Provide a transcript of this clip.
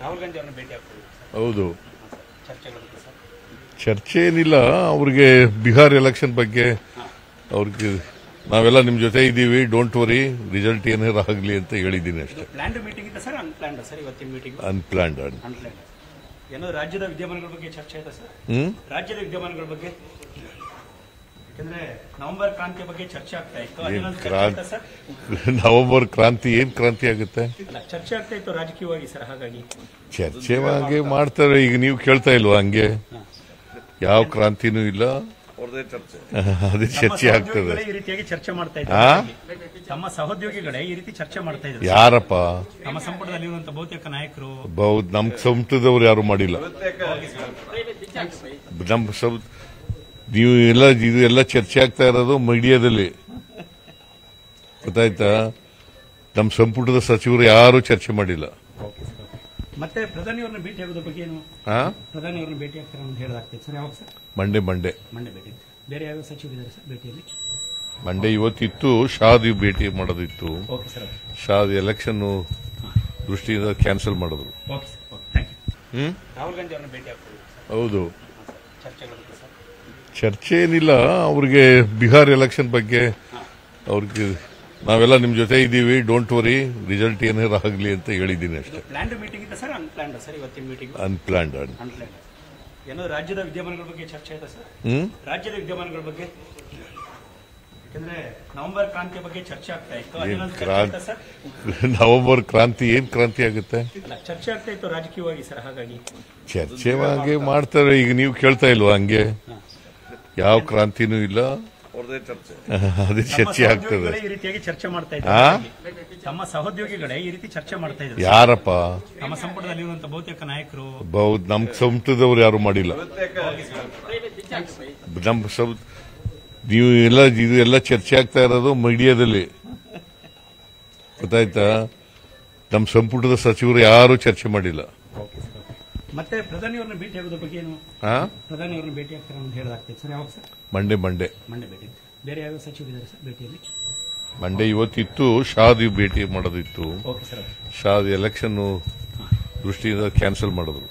ರಾಹುಲ್ ಗಾಂಧಿ ಅವರನ್ನು ಭೇಟಿ ಆಗ್ತೀವಿ. ಹೌದು. ಚರ್ಚೆಗಳು ಸರ್? ಚರ್ಚೆ ಏನಿಲ್ಲ. ಅವ್ರಿಗೆ ಬಿಹಾರ್ ಎಲೆಕ್ಷನ್ ಬಗ್ಗೆ ಅವ್ರಿಗೆ ನಾವೆಲ್ಲ ನಿಮ್ ಜೊತೆ ಇದ್ದೀವಿ, ಡೋಂಟ್ ವರಿ, ರಿಸಲ್ಟ್ ಏನಾರ ಆಗಲಿ ಅಂತ ಹೇಳಿದ್ದೀನಿ ಅಷ್ಟೇ. ಪ್ಲಾನ್ಡ್ ಮೀಟಿಂಗ್ ಇತ್ತು ಸರ್, ಅನ್ಪ್ಲಾನ್ಡ್ ಸರ್ ಇವತ್ತಿನ ಮೀಟಿಂಗ್? ಅನ್ಪ್ಲಾನ್ಡ್. ಏನೋ ರಾಜ್ಯದ ವಿದ್ಯಮಾನಗಳ ಬಗ್ಗೆ ಚರ್ಚೆ ಆಯ್ತಾ ಸರ್? ರಾಜ್ಯದ ವಿದ್ಯಮಾನಗಳ ಬಗ್ಗೆ, ಯಾಕಂದ್ರೆ ನವೆಂಬರ್ ಕ್ರಾಂತಿಯ ಬಗ್ಗೆ ಚರ್ಚೆ ಆಗ್ತಾ ಇತ್ತು. ನವೆಂಬರ್ ಕ್ರಾಂತಿ ಏನ್ ಕ್ರಾಂತಿ ಆಗುತ್ತೆ? ಚರ್ಚೆ ಆಗ್ತಾ ಇತ್ತು ರಾಜಕೀಯವಾಗಿ ಸರ್, ಹಾಗಾಗಿ ಚರ್ಚೆ ಹಾಗೆ ಮಾಡ್ತಾರೆ. ಈಗ ನೀವು ಕೇಳ್ತಾ ಇಲ್ವಾ ಹಂಗೆ? ಯಾವ ಕ್ರಾಂತಿನೂ ಇಲ್ಲ, ಅದೇ ಚರ್ಚೆ ಆಗ್ತದೆ. ಈ ರೀತಿಯಾಗಿ ಚರ್ಚೆ ಮಾಡ್ತಾ ಇದ್ದಾರೆ ತಮ್ಮ ಸಹೋದ್ಯೋಗಿಗಳೇ, ಈ ರೀತಿ ಚರ್ಚೆ ಮಾಡ್ತಾ ಇದ್ದಾರೆ. ಯಾರಪ್ಪ? ನಮ್ಮ ಸಂಪುಟದಲ್ಲಿರುವಂತ ಬಹುತೇಕ ನಾಯಕರು. ನಮ್ ಸಂಪುಟದವ್ರು ಯಾರು ಮಾಡಿಲ್ಲ. ನೀವು ಇದೆಲ್ಲ ಚರ್ಚೆ ಆಗ್ತಾ ಇರೋದು ಮೀಡಿಯಾದಲ್ಲಿ, ಗೊತ್ತಾಯ್ತಾ? ನಮ್ಮ ಸಂಪುಟದ ಸಚಿವರು ಯಾರು ಚರ್ಚೆ ಮಾಡಿಲ್ಲ. ಮತ್ತೆ ಪ್ರಧಾನಿಯವರನ್ನ ಭೇಟಿ ಆಗೋದ್ರ ಬಗ್ಗೆ ಏನು? ಪ್ರಧಾನಿಯವರನ್ನ ಭೇಟಿ ಆಗ್ತಾರೆ ಅಂತ ಹೇಳಲಾಗ್ತದೆ ಸರ್. ಯಾವಾಗ ಸರ್? ಮಂಡೇ ಭೇಟಿ. ಬೇರೆ ಯಾವ ಸಚಿವರಿದ್ದಾರೆ ಸರ್ ಭೇಟಿಯಲ್ಲಿ? ಮಂಡೇ ಇವತ್ತಿತ್ತು, ಶಾದ್ ಭೇಟಿ ಮಾಡೋದಿತ್ತು. ಶಾದ್ ಎಲೆಕ್ಷನ್ ದೃಷ್ಟಿಯಿಂದ ಕ್ಯಾನ್ಸಲ್ ಮಾಡಿದ್ರು. ರಾಹುಲ್ ಗಾಂಧಿ ಅವರನ್ನ ಭೇಟಿ ಆಗ್ತೀವಿ. ಹೌದು. ಚರ್ಚೆಗಳು ಸರ್? ಚರ್ಚೆ ಏನಿಲ್ಲ. ಅವ್ರಿಗೆ ಬಿಹಾರ್ ಎಲೆಕ್ಷನ್ ಬಗ್ಗೆ ಅವ್ರಿಗೆ ನಾವೆಲ್ಲ ನಿಮ್ ಜೊತೆ ಇದ್ದೀವಿ, ಡೋಂಟ್ ವರಿ, ರಿಸಲ್ಟ್ ಏನಾರ ಆಗಲಿ ಅಂತ ಹೇಳಿದ್ದೀನಿ ಅಷ್ಟೇ. ಪ್ಲಾನ್ಡ್ ಮೀಟಿಂಗ್ ಇತ್ತು ಸರ್, ಅನ್ಪ್ಲಾನ್ಡ್ ಸರ್ ಇವತ್ತಿನ ಮೀಟಿಂಗ್? ಅನ್ಪ್ಲಾನ್ಡ್. ಏನೋ ರಾಜ್ಯದ ವಿದ್ಯಮಾನಗಳ ಬಗ್ಗೆ ಚರ್ಚೆ ಆಯ್ತಾ ಸರ್? ರಾಜ್ಯದ ವಿದ್ಯಮಾನಗಳ ಬಗ್ಗೆ, ಯಾಕಂದ್ರೆ ನವೆಂಬರ್ ಕ್ರಾಂತಿಯ ಬಗ್ಗೆ ಚರ್ಚೆ ಆಗ್ತಾ ಇತ್ತು. ನವೆಂಬರ್ ಕ್ರಾಂತಿ ಏನ್ ಕ್ರಾಂತಿ ಆಗುತ್ತೆ? ಚರ್ಚೆ ಆಗ್ತಾ ಇತ್ತು ರಾಜಕೀಯವಾಗಿ ಸರ್, ಹಾಗಾಗಿ ಚರ್ಚೆ ಹಾಗೆ ಮಾಡ್ತಾರೆ. ಈಗ ನೀವು ಕೇಳ್ತಾ ಇಲ್ವಾ ಹಂಗೆ? ಯಾವ ಕ್ರಾಂತಿನೂ ಇಲ್ಲ, ಅದೇ ಚರ್ಚೆ ಆಗ್ತದೆ. ಈ ರೀತಿಯಾಗಿ ಚರ್ಚೆ ಮಾಡ್ತಾ ಇದ್ದಾರೆ ತಮ್ಮ ಸಹೋದ್ಯೋಗಿಗಳೇ, ಈ ರೀತಿ ಚರ್ಚೆ ಮಾಡ್ತಾ ಇದ್ದಾರೆ. ಯಾರಪ್ಪ? ನಮ್ಮ ಸಂಪುಟದಲ್ಲಿರುವಂತ ಬಹುತೇಕ ನಾಯಕರು. ನಮ್ ಸಂಪುಟದವ್ರು ಯಾರು ಮಾಡಿಲ್ಲ. ನೀವು ಇದೆಲ್ಲ ಚರ್ಚೆ ಆಗ್ತಾ ಇರೋದು ಮೀಡಿಯಾದಲ್ಲಿ, ಗೊತ್ತಾಯ್ತಾ? ನಮ್ಮ ಸಂಪುಟದ ಸಚಿವರು ಯಾರು ಚರ್ಚೆ ಮಾಡಿಲ್ಲ. ಮತ್ತೆ ಪ್ರಧಾನಿಯವರನ್ನ ಭೇಟಿ ಆಗೋದ್ರ ಬಗ್ಗೆ ಏನು? ಪ್ರಧಾನಿಯವರನ್ನ ಭೇಟಿ ಆಗ್ತಾರೆ ಅಂತ ಹೇಳಲಾಗ್ತದೆ ಸರ್. ಯಾವಾಗ ಸರ್? ಮಂಡೇ ಭೇಟಿ. ಬೇರೆ ಯಾವ ಸಚಿವರಿದ್ದಾರೆ ಸರ್ ಭೇಟಿಯಲ್ಲಿ? ಮಂಡೇ ಇವತ್ತಿತ್ತು, ಶಾದ್ ಭೇಟಿ ಮಾಡೋದಿತ್ತು. ಶಾದ್ ಎಲೆಕ್ಷನ್ ದೃಷ್ಟಿಯಿಂದ ಕ್ಯಾನ್ಸಲ್ ಮಾಡಿದ್ರು.